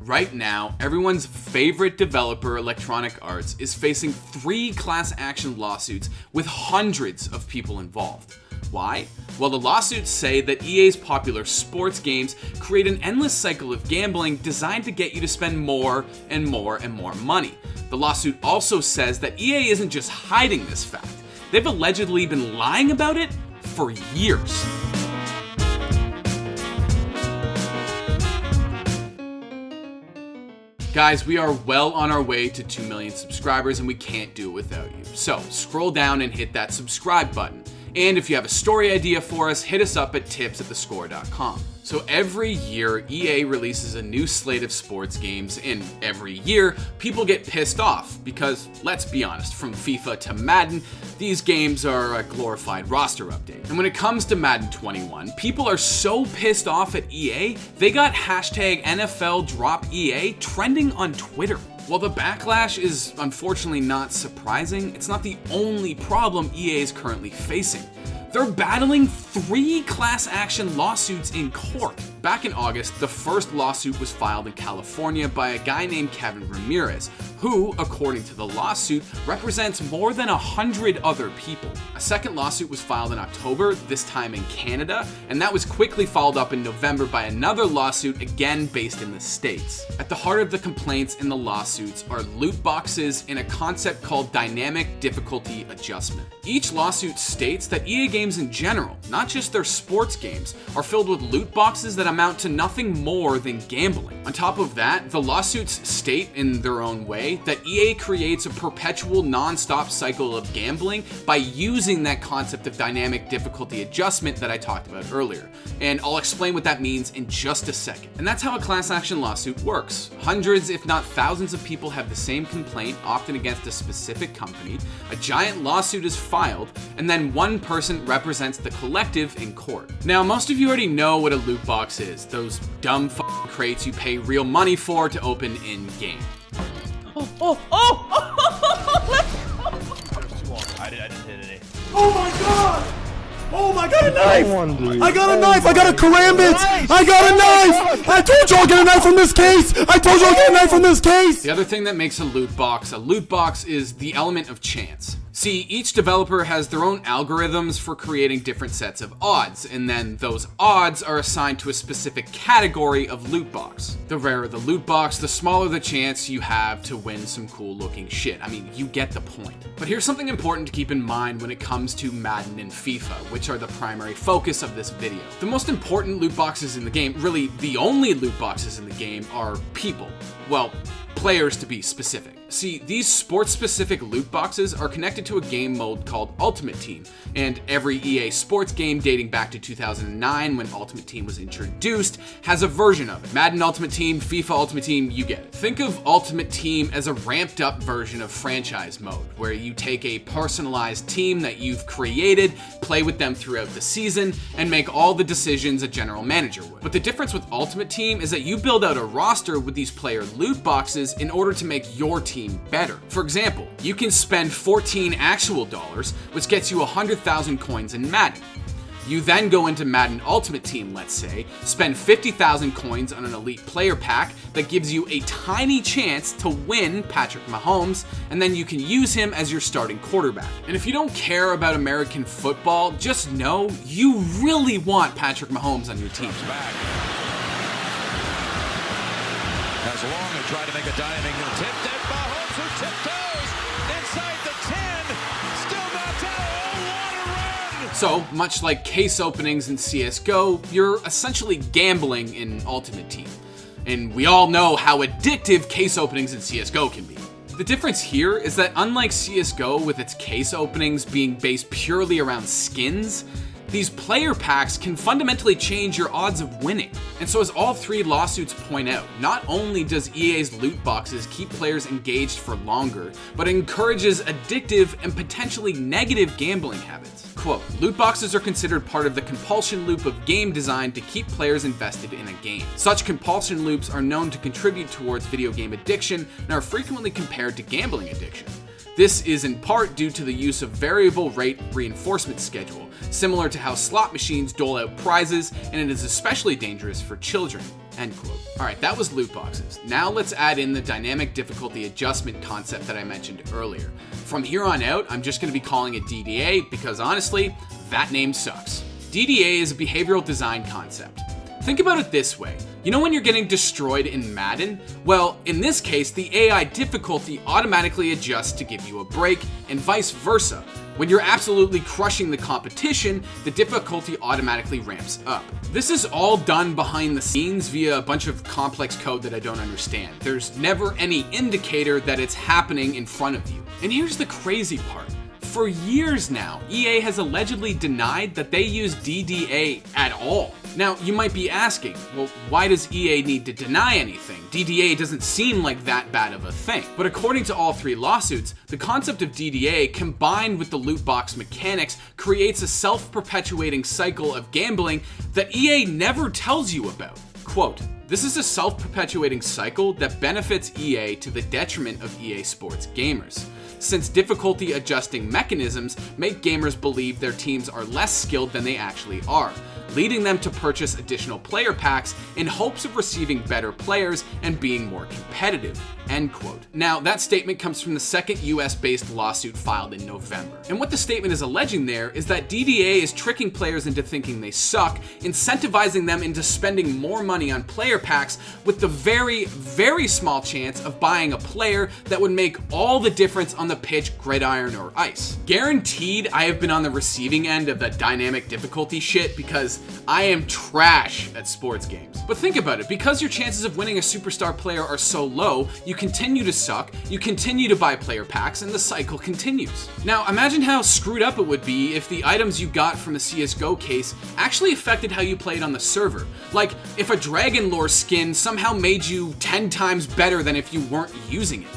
right now, everyone's favorite developer, Electronic Arts, is facing 3 class action lawsuits with hundreds of people involved. Why? Well, the lawsuits say that EA's popular sports games create an endless cycle of gambling designed to get you to spend more and more and more money. The lawsuit also says that EA isn't just hiding this fact. They've allegedly been lying about it for years. Guys, we are well on our way to 2 million subscribers and we can't do it without you. So scroll down and hit that subscribe button. And if you have a story idea for us, hit us up at tips@thescore.com. So every year, EA releases a new slate of sports games, and every year, people get pissed off because, let's be honest, from FIFA to Madden, these games are a glorified roster update. And when it comes to Madden 21, people are so pissed off at EA, they got hashtag NFL Drop EA trending on Twitter. While the backlash is unfortunately not surprising, it's not the only problem EA is currently facing. They're battling 3 class action lawsuits in court. Back in August, the first lawsuit was filed in California by a guy named Kevin Ramirez, who, according to the lawsuit, represents more than 100 other people. A second lawsuit was filed in October, this time in Canada, and that was quickly followed up in November by another lawsuit, again based in the States. At the heart of the complaints in the lawsuits are loot boxes and a concept called dynamic difficulty adjustment. Each lawsuit states that EA games in general, not just their sports games, are filled with loot boxes that amount to nothing more than gambling. On top of that, the lawsuits state in their own way that EA creates a perpetual non-stop cycle of gambling by using that concept of dynamic difficulty adjustment that I talked about earlier. And I'll explain what that means in just a second. And that's how a class action lawsuit works. Hundreds, if not thousands of people have the same complaint, often against a specific company. A giant lawsuit is filed, and then one person represents the collective in court. Now, most of you already know what a loot box is. Those dumb crates you pay real money for to open in-game. I didn't hit any. Oh my god! Oh my god, a knife! I got a knife! I got a karambit! I got a knife! I told you I'll get a knife from this case! I told you I'll get a knife from this case! The other thing that makes a loot box is the element of chance. See, each developer has their own algorithms for creating different sets of odds, and then those odds are assigned to a specific category of loot box. The rarer the loot box, the smaller the chance you have to win some cool looking shit. I mean, you get the point. But here's something important to keep in mind when it comes to Madden and FIFA, which are the primary focus of this video. The most important loot boxes in the game, really the only loot boxes in the game, are people. Well, players to be specific. See, these sports-specific loot boxes are connected to a game mode called Ultimate Team, and every EA sports game dating back to 2009 when Ultimate Team was introduced has a version of it. Madden Ultimate Team, FIFA Ultimate Team, you get it. Think of Ultimate Team as a ramped-up version of franchise mode, where you take a personalized team that you've created, play with them throughout the season, and make all the decisions a general manager would. But the difference with Ultimate Team is that you build out a roster with these player loot boxes in order to make your team better. For example, you can spend 14 actual dollars, which gets you 100,000 coins in Madden. You then go into Madden Ultimate Team, let's say, spend 50,000 coins on an elite player pack that gives you a tiny chance to win Patrick Mahomes, and then you can use him as your starting quarterback. And if you don't care about American football, just know you really want Patrick Mahomes on your team. As long and tried to make a diving tip, and Mahomes who tiptoes inside the 10, still knocked out. Oh, what a run! So, much like case openings in CSGO, you're essentially gambling in Ultimate Team. And we all know how addictive case openings in CSGO can be. The difference here is that unlike CSGO with its case openings being based purely around skins, these player packs can fundamentally change your odds of winning. And so as all 3 lawsuits point out, not only does EA's loot boxes keep players engaged for longer, but it encourages addictive and potentially negative gambling habits. Quote, loot boxes are considered part of the compulsion loop of game design to keep players invested in a game. Such compulsion loops are known to contribute towards video game addiction and are frequently compared to gambling addiction. This is in part due to the use of variable rate reinforcement schedule, similar to how slot machines dole out prizes, and it is especially dangerous for children. End quote. Alright, that was loot boxes. Now let's add in the dynamic difficulty adjustment concept that I mentioned earlier. From here on out, I'm just going to be calling it DDA because honestly, that name sucks. DDA is a behavioral design concept. Think about it this way. You know when you're getting destroyed in Madden? Well, in this case, the AI difficulty automatically adjusts to give you a break, and vice versa. When you're absolutely crushing the competition, the difficulty automatically ramps up. This is all done behind the scenes via a bunch of complex code that I don't understand. There's never any indicator that it's happening in front of you. And here's the crazy part. For years now, EA has allegedly denied that they use DDA at all. Now, you might be asking, well, why does EA need to deny anything? DDA doesn't seem like that bad of a thing. But according to all three lawsuits, the concept of DDA combined with the loot box mechanics creates a self-perpetuating cycle of gambling that EA never tells you about. Quote, "This is a self-perpetuating cycle that benefits EA to the detriment of EA Sports gamers, since difficulty adjusting mechanisms make gamers believe their teams are less skilled than they actually are, leading them to purchase additional player packs in hopes of receiving better players and being more competitive." End quote. Now, that statement comes from the second US-based lawsuit filed in November. And what the statement is alleging there is that DDA is tricking players into thinking they suck, incentivizing them into spending more money on player packs with the very, very small chance of buying a player that would make all the difference on the pitch, gridiron, or ice. Guaranteed, I have been on the receiving end of that dynamic difficulty shit because I am trash at sports games. But think about it, because your chances of winning a superstar player are so low, you continue to suck, you continue to buy player packs, and the cycle continues. Now, imagine how screwed up it would be if the items you got from the CSGO case actually affected how you played on the server. Like, if a Dragon Lore skin somehow made you 10 times better than if you weren't using it.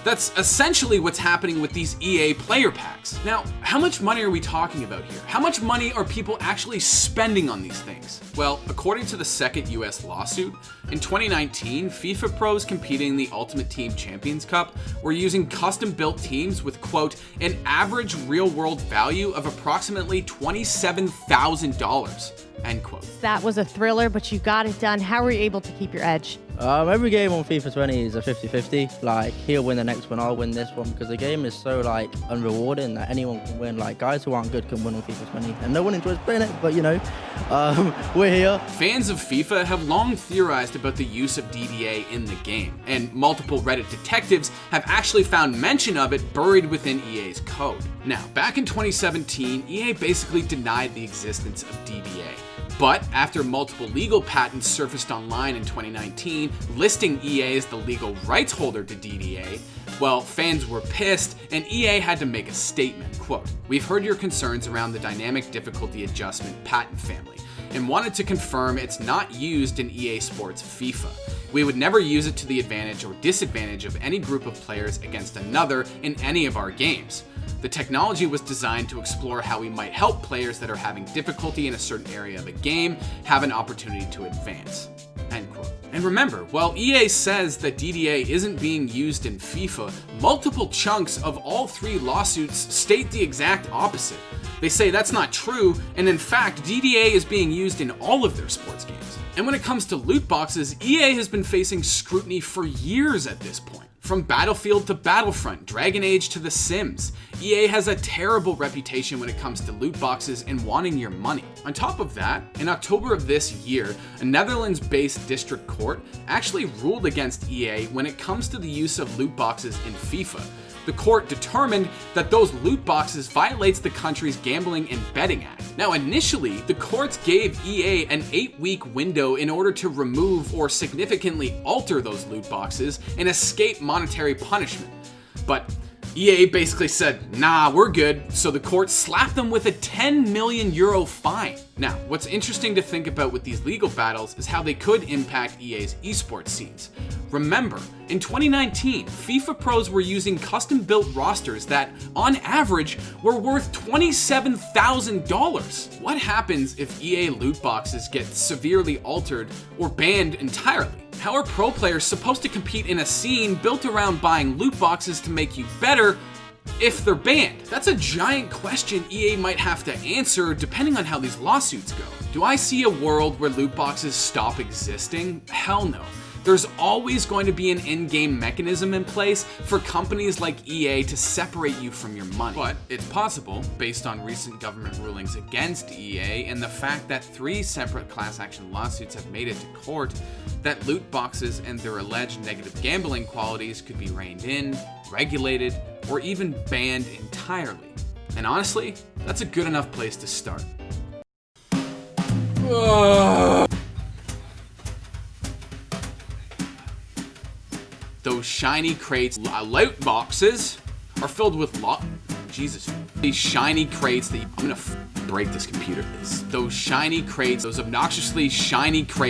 That's essentially what's happening with these EA player packs. Now, how much money are we talking about here? How much money are people actually spending on these things? Well, according to the second US lawsuit, in 2019, FIFA pros competing in the Ultimate Team Champions Cup were using custom-built teams with, quote, "an average real-world value of approximately $27,000." End quote. That was a thriller, but you got it done. How were you able to keep your edge? Every game on FIFA 20 is a 50-50. Like, he'll win the next one, I'll win this one, because the game is so, like, unrewarding that anyone can win. Like, guys who aren't good can win on FIFA 20, and no one enjoys playing it, but, you know, we're here. Fans of FIFA have long theorized about the use of DDA in the game, and multiple Reddit detectives have actually found mention of it buried within EA's code. Now, back in 2017, EA basically denied the existence of DDA. But after multiple legal patents surfaced online in 2019, listing EA as the legal rights holder to DDA, well, fans were pissed, and EA had to make a statement. Quote, "We've heard your concerns around the dynamic difficulty adjustment patent family, and wanted to confirm it's not used in EA Sports FIFA. We would never use it to the advantage or disadvantage of any group of players against another in any of our games. The technology was designed to explore how we might help players that are having difficulty in a certain area of a game have an opportunity to advance." End quote. And remember, while EA says that DDA isn't being used in FIFA, multiple chunks of all three lawsuits state the exact opposite. They say that's not true, and in fact, DDA is being used in all of their sports games. And when it comes to loot boxes, EA has been facing scrutiny for years at this point. From Battlefield to Battlefront, Dragon Age to The Sims, EA has a terrible reputation when it comes to loot boxes and wanting your money. On top of that, in October of this year, a Netherlands-based district court actually ruled against EA when it comes to the use of loot boxes in FIFA. The court determined that those loot boxes violates the country's Gambling and Betting Act. Now, initially, the courts gave EA an 8-week window in order to remove or significantly alter those loot boxes and escape monetary punishment. But EA basically said, nah, we're good, so the court slapped them with a €10 million fine. Now, what's interesting to think about with these legal battles is how they could impact EA's esports scenes. Remember, in 2019, FIFA pros were using custom-built rosters that, on average, were worth $27,000. What happens if EA loot boxes get severely altered or banned entirely? How are pro players supposed to compete in a scene built around buying loot boxes to make you better if they're banned? That's a giant question EA might have to answer depending on how these lawsuits go. Do I see a world where loot boxes stop existing? Hell no. There's always going to be an in-game mechanism in place for companies like EA to separate you from your money. But it's possible, based on recent government rulings against EA and the fact that 3 separate class action lawsuits have made it to court, that loot boxes and their alleged negative gambling qualities could be reined in, regulated, or even banned entirely. And honestly, that's a good enough place to start. Those shiny crates, loot boxes, are filled with Jesus. These shiny crates that I'm gonna break this computer. Those shiny crates, those obnoxiously shiny crates